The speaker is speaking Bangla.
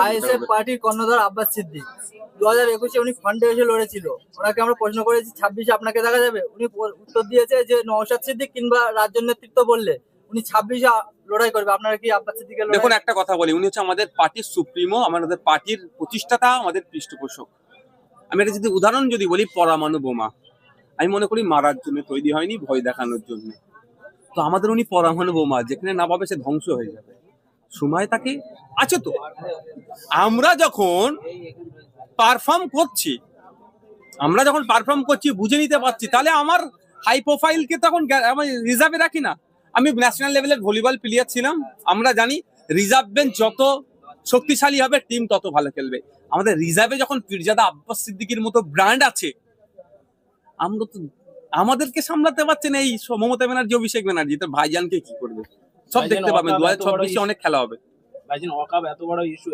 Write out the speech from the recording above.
আইএসএফ পার্টির কর্ণধার আব্বাস সিদ্দিক 2021-এ উনি ফ্রন্টে এসে লড়েছিল। ওনাকে আমরা প্রশ্ন করেছি 26-এ আপনাকে দেখা যাবে, উনি উত্তর দিয়েছে যে নওশাদ সিদ্দিক কিংবা রাজ্য নেতৃত্ব বললে উনি 26-এ লড়াই করবে। আপনারা কি আব্বাস সিদ্দিকের দেখুন, একটা কথা বলি, উনি হচ্ছে আমাদের পার্টির সুপ্রিমো, আমাদের পার্টির প্রতিষ্ঠাতা, আমাদের পৃষ্ঠপোষক। আমি একটা যদি উদাহরণ বলি, পরমাণু বোমা আমি মনে করি মারার জন্য তৈরি হয়নি, ভয় দেখানোর জন্য। তো আমাদের উনি পরমাণু বোমা, যেখানে না পাবে সে ধ্বংস হয়ে যাবে। সময় তাকে আছে তো। আমরা যখন পারফর্ম করছি বুঝে নিতে পারছি, তাহলে আমার হাই প্রোফাইলকে তখন আমি রিজার্ভে রাখি না। আমি ন্যাশনাল লেভেলের ভলিবল প্লেয়ার ছিলাম। আমরা জানি রিজার্ভ বেঞ্চ যত শক্তিশালী হবে টিম তত ভালো খেলবে। আমাদের রিজার্ভে যখন পীরজাদা আব্বাস সিদ্দিকীর মতো ব্র্যান্ড আছে, আমরা তো আমাদেরকে সামলাতে পারছেন এই মমতা ব্যানার্জি, অভিষেক ব্যানার্জি, তো ভাইজানকে কি করবে সব দেখতে পাবেন। 2026-এ অনেক খেলা হবে। ভাইজান ওয়াকাব এত বড় ইস্যু